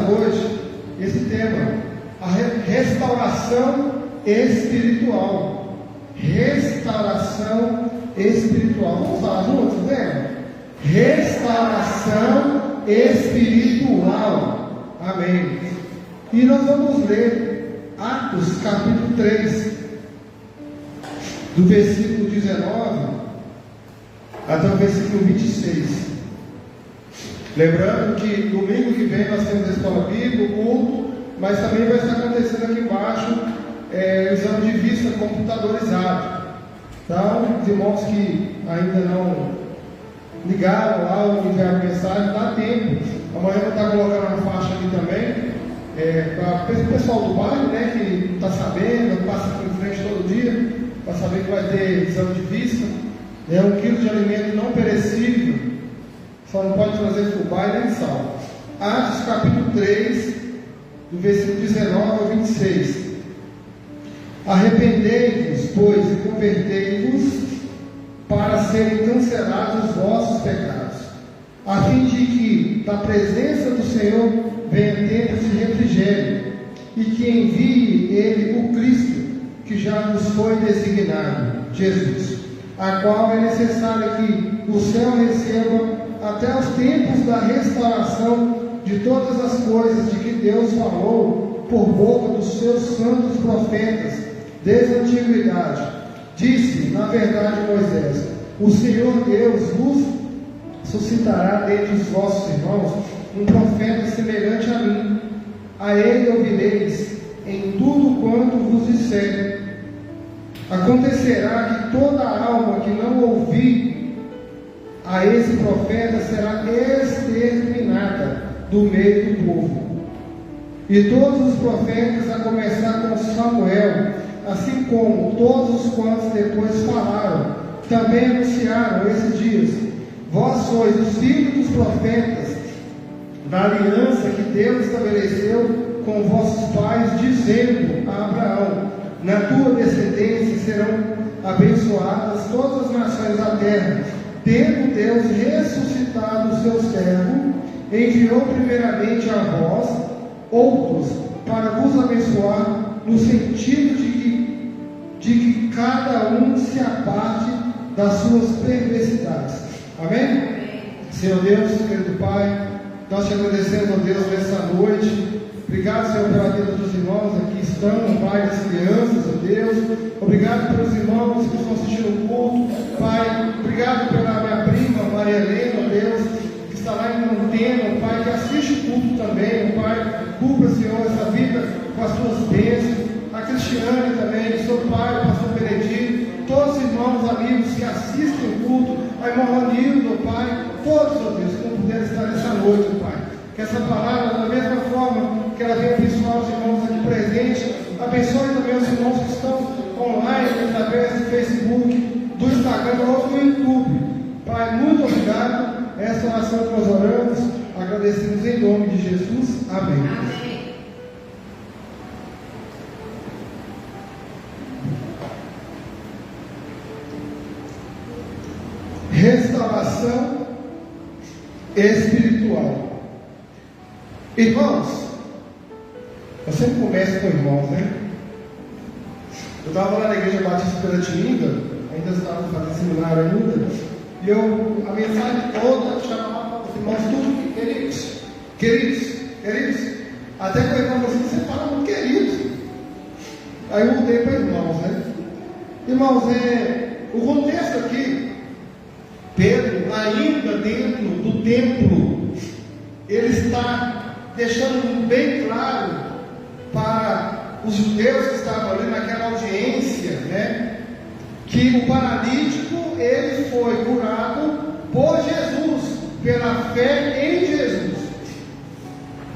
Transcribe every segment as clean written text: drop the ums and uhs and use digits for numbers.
hoje esse tema, a restauração espiritual. Restauração espiritual. Vamos falar juntos, né? Restauração espiritual. Amém. E nós vamos ler Atos capítulo 3, do versículo 19 até o versículo 26. Lembrando que domingo que vem nós temos a escola bíblica, o culto, mas também vai estar acontecendo aqui embaixo o exame de vista computadorizado. Então, os irmãos que ainda não ligaram lá ou enviaram mensagem, dá tempo. Amanhã eu vou estar colocando uma faixa aqui também, para o pessoal do bairro, né, que está sabendo, passa aqui em frente todo dia, para saber que vai ter exame de vista. É 1 quilo de alimento não perecível, só não pode trazer fubá e nem sal. Atos capítulo 3, do versículo 19 ao 26. Arrependei-vos, pois, e convertei-vos, para serem cancelados os vossos pecados, a fim de que da presença do Senhor venha tempos de refrigério, e que envie Ele o Cristo, que já nos foi designado, Jesus, a qual é necessário que o céu receba até os tempos da restauração de todas as coisas de que Deus falou por boca dos seus santos profetas desde a antiguidade. Disse, na verdade, Moisés: o Senhor Deus vos suscitará dentre os vossos irmãos um profeta semelhante a mim. A ele ouvireis em tudo quanto vos disser. Acontecerá que toda alma que não ouvir a esse profeta será exterminada do meio do povo. E todos os profetas, a começar com Samuel, assim como todos os quantos depois falaram, também anunciaram esses dias. Vós sois os filhos dos profetas, da aliança que Deus estabeleceu com vossos pais, dizendo a Abraão: na tua descendência serão abençoadas todas as nações da terra. Tendo Deus ressuscitado o seu servo, enviou primeiramente a vós outros para vos abençoar, no sentido de que cada um se aparte das suas perversidades. Amém? Senhor Deus, querido Pai, nós te agradecemos, ó Deus, nessa noite. Obrigado, Senhor, pela vida dos irmãos aqui que estão, Pai, das crianças, ó Deus. Obrigado pelos irmãos que estão assistindo o culto, Pai. Obrigado pela minha prima, Maria Helena, ó Deus, que está lá em Montana, Pai, que assiste o culto também, ó Pai. Cubra, Senhor, essa vida com as tuas bênçãos. A Cristiane também, seu pai, o pastor Benedito, todos os irmãos, amigos que assistem o culto, a irmã Ronildo, Pai, todos, ó Deus, que não puderam estar nessa noite, Pai. Que essa palavra, da mesma forma que ela vem abençoar os irmãos aqui presentes, abençoe também os irmãos que estão online, através do Facebook, do Instagram ou do YouTube. Pai, muito obrigado. Essa oração que nós oramos, agradecemos em nome de Jesus. Amém. Amém. Restauração espiritual. Irmãos, eu sempre começo com irmãos, né? Eu estava lá na Igreja Batista Piratininga, ainda estava fazendo seminário ainda, e a mensagem toda chamava os irmãos tudo queridos, queridos, queridos. Até que o irmão falou assim: você fala muito querido. Aí eu mudei para irmãos, né? Irmãos, o contexto aqui, Pedro, ainda dentro do templo, ele está deixando bem claro para os judeus que estavam ali naquela audiência, né, que o paralítico, ele foi curado por Jesus, pela fé em Jesus.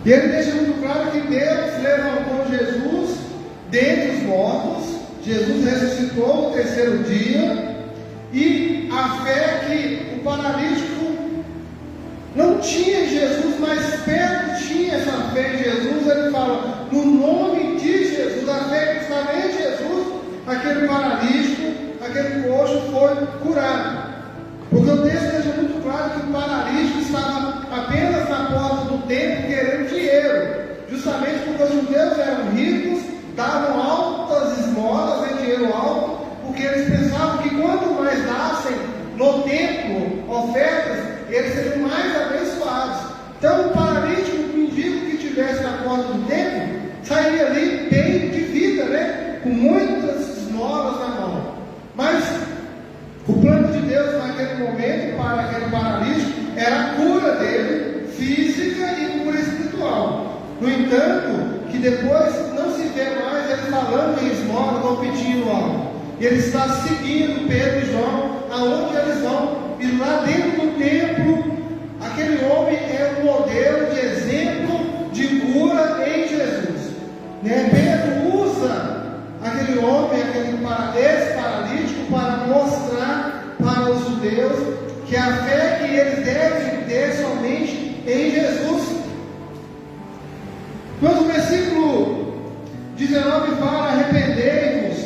E ele deixa muito claro que Deus levantou Jesus dentre os mortos. Jesus ressuscitou no terceiro dia. E a fé que o paralítico não tinha em Jesus, mas Pedro tinha essa fé em Jesus. Ele fala: no nome de Jesus, a fé que estava em Jesus, aquele paralítico, aquele coxo foi curado. Porque o texto deixa muito claro que o paralítico estava apenas na porta do templo querendo dinheiro. justamente porque os judeus eram ricos, davam altas esmolas, dinheiro alto, porque eles pensavam que quanto mais dassem no templo ofertas, eles seriam mais abençoados. Então, o paralítico, o mendigo que estivesse na porta do templo, sairia ali bem de vida, né? Com muitas esmolas na mão. Mas o plano de Deus naquele momento para aquele paralítico era a cura dele, física e cura espiritual. No entanto, que depois não se vê mais ele falando em esmola ou pedindo algo. Ele está seguindo Pedro e João aonde eles vão. E lá dentro do templo, aquele homem é um modelo de exemplo de cura em Jesus. Pedro usa aquele homem, esse paralítico, para mostrar para os judeus que a fé que eles devem ter somente em Jesus. Mas o versículo 19 fala: arrependei-vos,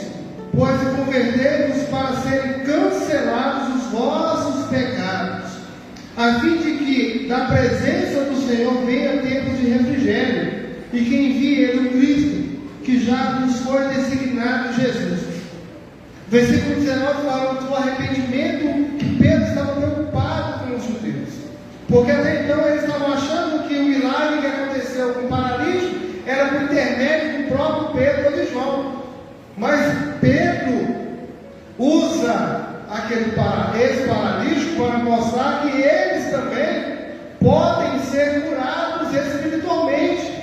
pois convertei-vos para serem cancelados os vossos pecados, a fim de que da presença do Senhor venha tempos de refrigério, e que envie ele o Cristo, que já nos foi designado Jesus. Versículo 19 fala do arrependimento, que Pedro estava preocupado com os judeus, porque até então eles estavam achando que o milagre que aconteceu com o paralítico era por intermédio do próprio Pedro e João. Mas Pedro usa esse paralítico para mostrar que eles também podem ser curados espiritualmente.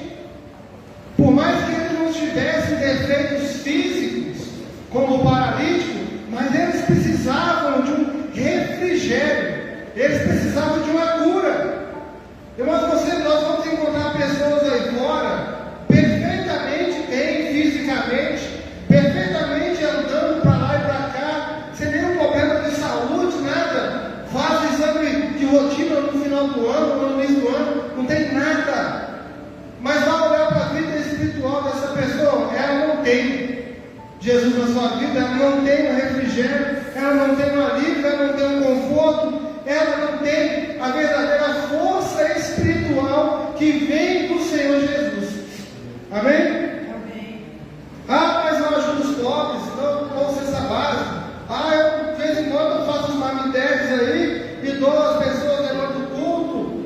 Por mais que eles não tivessem defeitos físicos, como o paralítico, mas eles precisavam de um refrigério, eles precisavam de uma cura. Irmãos, nós vamos encontrar pessoas aí fora, perfeitamente bem fisicamente, perfeitamente andando para lá e para cá, sem nenhum problema de saúde, nada, faz exame de rotina no final do ano, no início do ano, não tem nada. Mas vai olhar para a vida espiritual dessa pessoa, ela não tem Jesus na sua vida, ela não tem um refrigério, ela não tem um alívio, ela não tem um conforto, ela não tem a verdadeira força espiritual que vem do Senhor Jesus. Amém? Amém. Mas eu ajudo os pobres, não ouço essa base. Eu de vez em quando faço os marmitex aí e dou às pessoas depois do culto.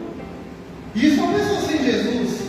Isso é uma pessoa sem Jesus.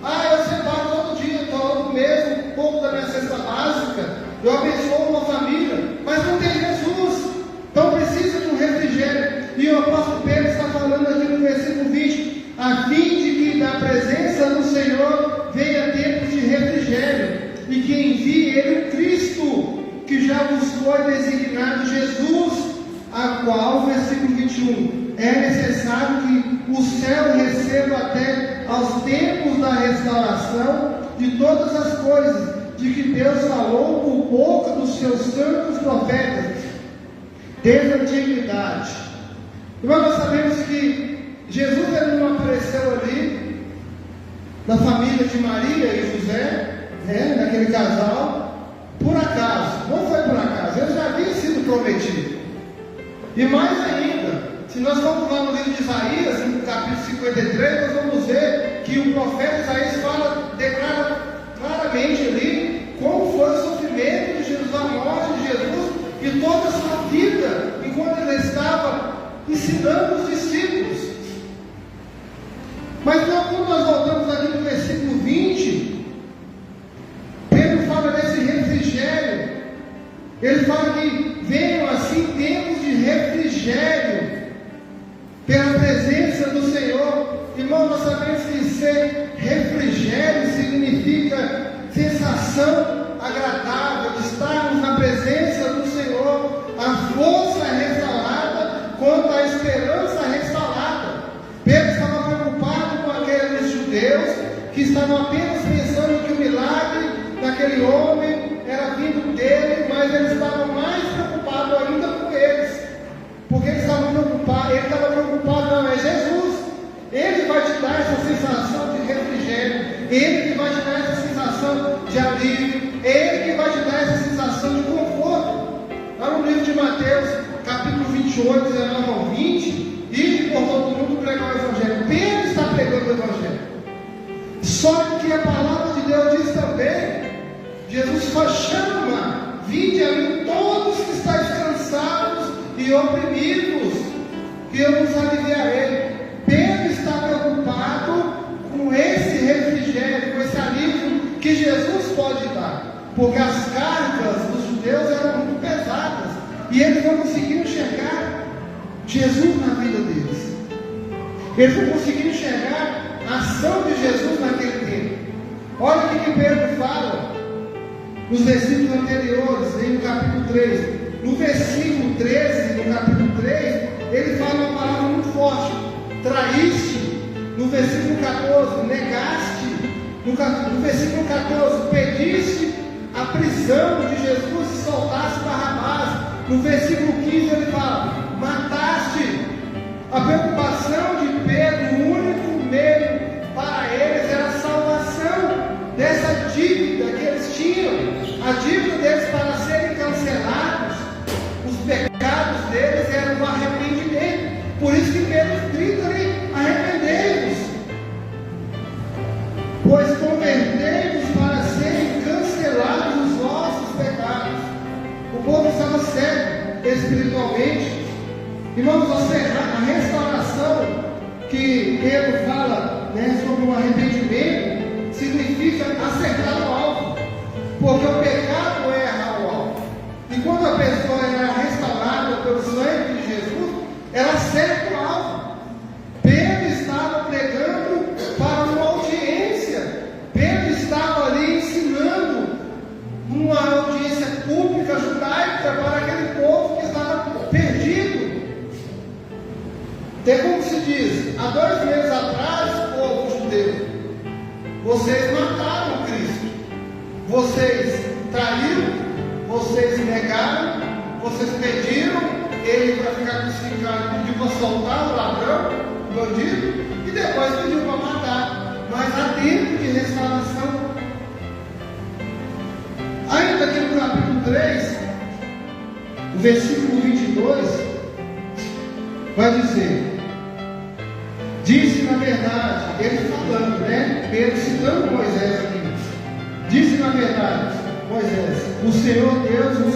Eu separo todo dia, todo mês, um pouco da minha cesta básica, eu abençoo uma família, mas não tem Jesus, então precisa de um refrigério. E o apóstolo Pedro está falando aqui no versículo 20, a fim de que da presença do Senhor venha tempos de refrigério, e que envie ele o Cristo, que já vos foi designado Jesus, a qual, versículo 21, é necessário que o céu receba até aos tempos da restauração de todas as coisas, de que Deus falou por boca dos seus santos profetas, desde a antiguidade. E nós sabemos que Jesus ele não apareceu ali na família de Maria e José, naquele casal, por acaso. Não foi por acaso, ele já havia sido prometido. E mais ainda, se nós formos lá no livro de Isaías, no capítulo 53, nós vamos ver que o profeta Isaías declara claramente ali como foi o sofrimento de Jesus, a morte de Jesus e toda a sua vida, enquanto ele estava ensinando os discípulos. Mas quando nós voltamos ali no versículo 20, Pedro fala desse refrigério. Ele fala que venham assim tempos de refrigério pela presença do Senhor. Irmão, nós sabemos que ser refrigério significa sensação agradável de estarmos na presença do Senhor, a força restaurada quanto a esperança restaurada. Pedro estava preocupado com aqueles judeus que estavam apenas pensando que o milagre daquele homem era vindo dele, mas eles estavam mais preocupados ainda com eles, porque eles estavam preocupados, ele estava preocupado, não, é Jesus, ele vai te dar essa sensação de refrigério, ele que vai te dar essa sensação de alívio, ele que vai te dar essa sensação de conforto. Lá no livro de Mateus, capítulo 28, 19 ao 20, e por todo mundo pregar o Evangelho. Pedro está pregando o Evangelho, só que a palavra Jesus só chama: vinde a mim todos que estáis cansados e oprimidos, que eu vos aliviarei. Pedro está preocupado com esse refrigério, com esse alívio que Jesus pode dar, porque as cargas dos judeus eram muito pesadas e eles não conseguiam enxergar Jesus na vida deles. Eles não conseguiam enxergar a ação de Jesus naquele tempo. Olha o que Pedro fala nos versículos anteriores, no capítulo 3. No versículo 13, no capítulo 3, ele fala uma palavra muito forte: traíste. No versículo 14, negaste. No versículo 14, pediste a prisão de Jesus e soltaste Barrabás. No versículo 15, ele fala: mataste. A preocupação de Pedro, o único meio para eles era a salvação dessa dívida que eles tinham, a dívida deles para serem cancelados. Os pecados deles eram o arrependimento. Por isso que Pedro grita ali: arrependei-vos, pois convertei-vos para serem cancelados os vossos pecados. O povo estava cego espiritualmente. Irmãos, a restauração que Pedro fala, sobre o arrependimento significa acertar o alvo, porque o pecado erra o alvo. E quando a pessoa é restaurada pelo sangue de Jesus, ela acerta o alvo. Pedro estava pregando para uma audiência. Pedro estava ali ensinando uma audiência pública judaica para aquele povo que estava perdido. Tem como se diz, há 2 meses atrás, povo judeu, vocês mataram Cristo, vocês traíram, vocês negaram, vocês pediram ele para ficar crucificado, pediu para soltar o ladrão, o bandido, e depois pediu para matar. Mas há tempo de restauração. Ainda aqui no capítulo 3, o versículo 22, vai dizer: disse na verdade, ele falando, Pedro citando Moisés aqui, disse na verdade Moisés: o Senhor Deus vos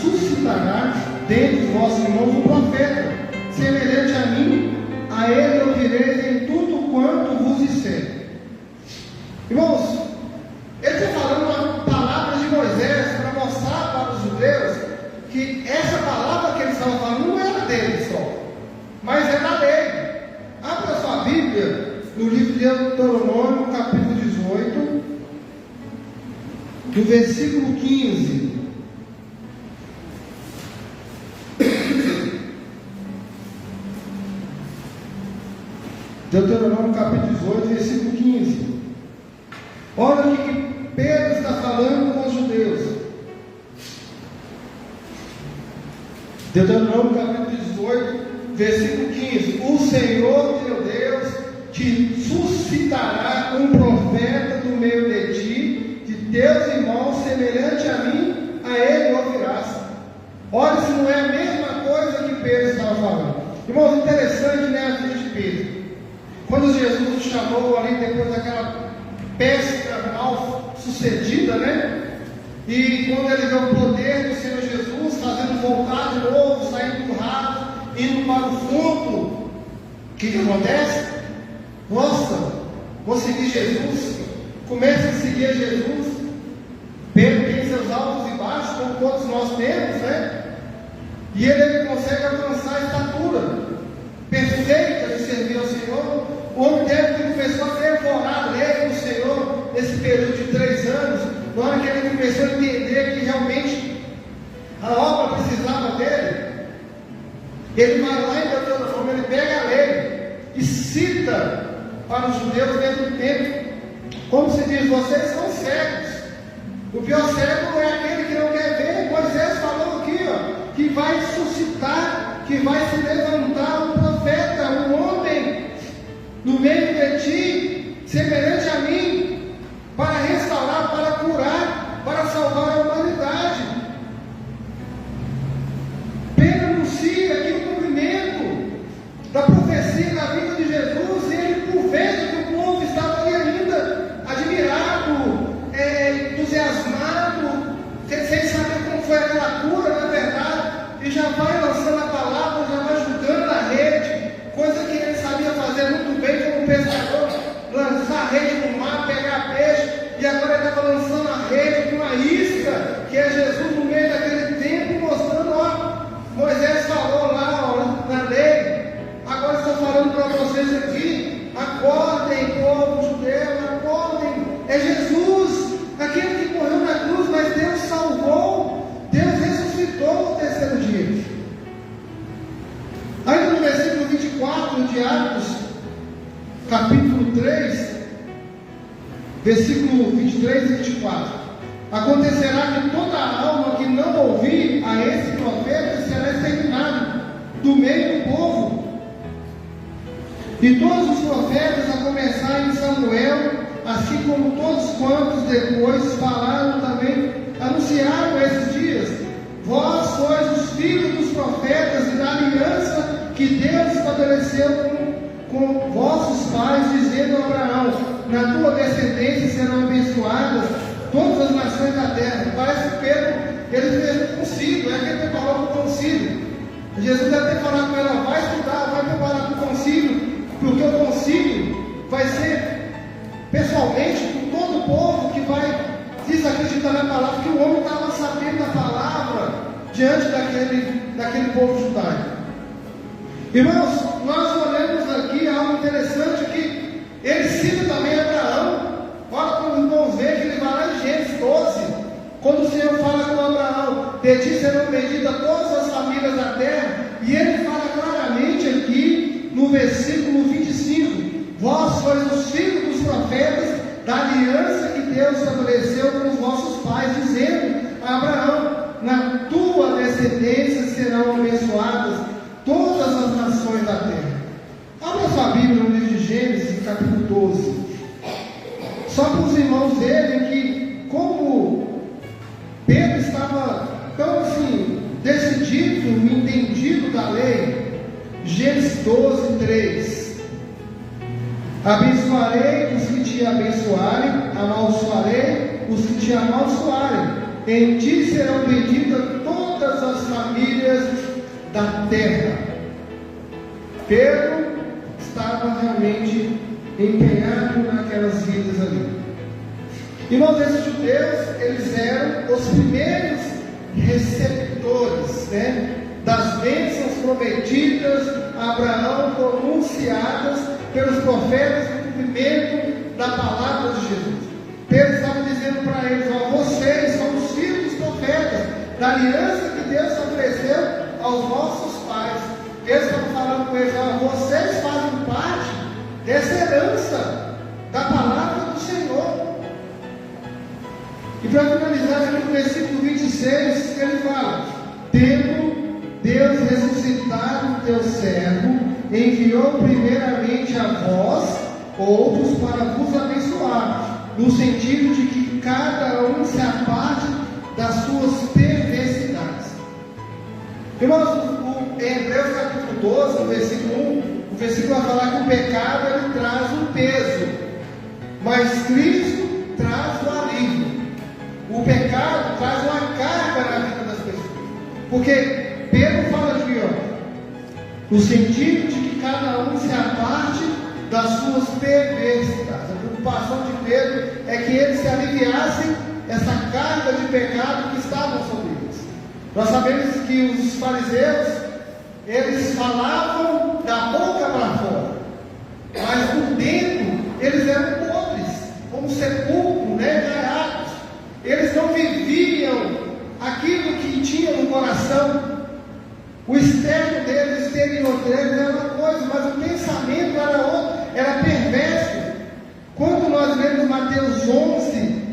suscitará dentre os vossos irmãos um profeta, semelhante a mim, a ele ouvireis em tudo quanto vos disser. Irmãos, ele está falando uma palavra de Moisés para mostrar para os judeus que essa palavra que ele estava falando não era dele só, mas é da lei. Abra sua Bíblia no livro de Deuteronômio, capítulo 18, do versículo 15. Deuteronômio, capítulo 18, versículo 15. Olha o que Pedro está falando com os judeus. Deuteronômio, capítulo 18, versículo 15: o Senhor teu Deus te suscitará um profeta do meio de ti, de teus irmãos, semelhante a mim, a ele ouvirás. Olha se não é a mesma coisa que Pedro estava falando. Irmãos, interessante, a vida de Pedro. Quando Jesus o chamou ali, depois daquela pesca mal sucedida, e quando ele vê o poder do Senhor Jesus fazendo voltar de novo, saindo do raso, indo para o fundo, o que acontece? Nossa, vou seguir Jesus. Começa a seguir a Jesus. Pedro tem seus altos e baixos, como todos nós temos, e ele consegue alcançar a estatura perfeita de servir ao Senhor. O homem deve começou a devorar a lei do Senhor nesse período de 3 anos, na hora que ele começou a entender que realmente a obra precisava dele. Ele vai lá em Deuteronômio, ele pega a lei e cita para os judeus dentro do templo, como se diz: vocês são cegos. O pior cego é aquele que não quer ver. Moisés falou aqui, que vai suscitar, que vai se levantar um profeta, um homem no meio de ti, semelhante a mim, para restaurar, para curar, para salvar a humanidade. Pedro anuncia aqui o cumprimento da profecia na vida de Jesus, e ele, por vezes, que o povo estava ali ainda admirado, entusiasmado 4 de Atos, capítulo 3, versículo 23 e 24. Acontecerá que toda alma que não ouvir a esse profeta será exterminada do meio do povo. E todos os profetas, a começar em Samuel, assim como todos quantos depois falaram também, anunciaram esses dias: vós sois os filhos dos profetas e da aliança que Deus estabeleceu com vossos pais, dizendo a Abraão: na tua descendência serão abençoadas todas as nações da terra. Parece que Pedro, ele fez um concílio, é que ele preparou para o concílio. Jesus deve ter falado com ele: vai estudar, vai preparar para o concílio, porque o concílio vai ser pessoalmente com todo o povo que vai desacreditar na palavra, que o homem estava sabendo da palavra diante daquele povo judaico. Irmãos, nós olhamos aqui algo interessante, que ele cita também Abraão. Olha para os irmãos ver que ele vai lá em Gênesis 12, quando o Senhor fala com Abraão: de ti serão benditas todas as famílias da terra, e ele fala claramente aqui no versículo 25: vós sois os filhos dos profetas, da aliança que Deus estabeleceu com os vossos pais, dizendo a Abraão: na tua descendência serão abençoadas todas as nações da terra. Abra sua Bíblia no livro de Gênesis, capítulo 12. Só para os irmãos verem que, como Pedro estava tão assim, decidido, entendido da lei. Gênesis 12, 3. Abençoarei os que te abençoarem, amaldiçoarei os que te amaldiçoarem. Em ti serão benditas todas as famílias da terra. Pedro estava realmente empenhado naquelas vidas ali. Irmãos, esses judeus, eles eram os primeiros receptores, das bênçãos prometidas a Abraão, pronunciadas pelos profetas no cumprimento da palavra de Jesus. Pedro estava dizendo para eles: vocês são os filhos dos profetas, da aliança que Deus estabeleceu aos vossos pais. Eles estavam falando com eles: vocês fazem parte dessa herança da palavra do Senhor. E para finalizar aqui no versículo 26, ele fala: tendo Deus ressuscitado o teu servo, enviou primeiramente a vós outros para vos abençoar, no sentido de que cada um se aparte das suas perversidades. Irmãos, em Hebreus capítulo 12, no versículo 1, o versículo vai falar que o pecado ele traz um peso, mas Cristo traz o alívio. O pecado traz uma carga na vida das pessoas, porque Pedro fala aqui, no sentido de que cada um se aparte das suas perversidades. A preocupação de Pedro é que eles se aliviassem essa carga de pecado que estava sobre eles. Nós sabemos que os fariseus, eles falavam da boca para fora, mas por dentro eles eram podres, como sepulcro, caiados. Eles não viviam aquilo que tinham no coração. O externo deles, o exterior deles era uma coisa, mas o pensamento era outro, era perverso. Quando nós lemos Mateus 11,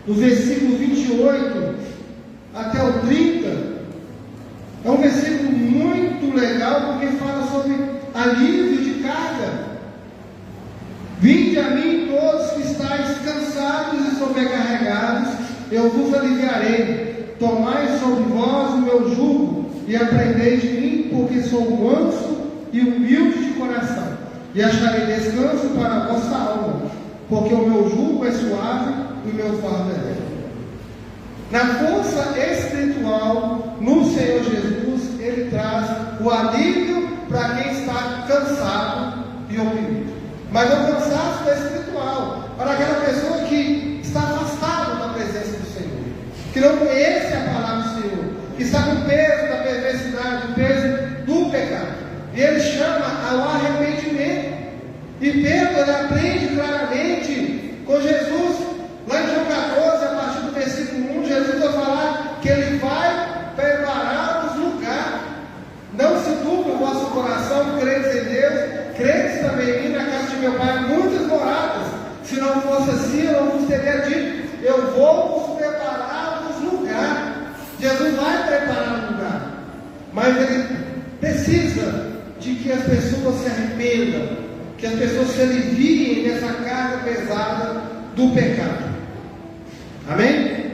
do versículo 28 até o 30, é um versículo muito legal, porque fala sobre alívio de carga. Vinde a mim todos que estáis cansados e sobrecarregados, eu vos aliviarei. Tomai sobre vós o meu jugo e aprendei de mim, porque sou manso e humilde de coração, e acharei descanso para a vossa alma, porque o meu jugo é suave e o meu fardo é leve. Na força espiritual, no Senhor Jesus, Ele traz o alívio para quem está cansado e oprimido. Mas o cansaço é espiritual, para aquela pessoa que está afastada da presença do Senhor, que não conhece a palavra do Senhor, que está com o peso da perversidade, o peso do pecado. E Ele chama ao arrependimento. E Pedro ele aprende claramente com Jesus, lá em João 14, a partir do versículo 1, Jesus vai falar que Ele vai preparar os lugares. Não se turbe o vosso coração, credes em Deus, credes também em mim, na casa de meu pai muitas moradas. Se não fosse assim, eu não vos teria dito, eu vou vos preparar um lugar. Jesus vai preparar um lugar, mas Ele precisa de que as pessoas se arrependam, que as pessoas se aliviem dessa carga pesada do pecado. Amém?